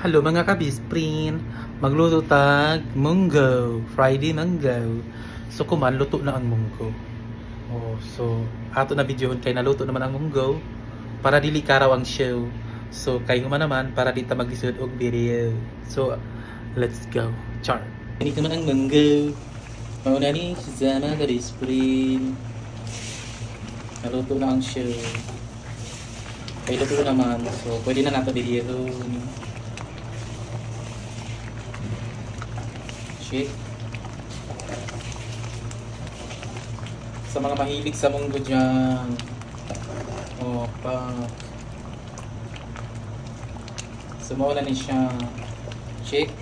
Hello mga kabisprin, magluto tag munggo, Friday munggo. So kuman luto na ang munggo. Oh, so ato na videohon kay naluto naman ang munggo para dili karaw ang show. So kay human naman para dita maglisod og video. So let's go. Char. Ini naman ang munggo. Mauna ni sa mga kabisprin. Naluto na ang show. Kay luto na naman. So pwede na nato video. Shake. Sa mga mahilig sa munggo dyan. O, pa. Sumawa na ni siya. Shake.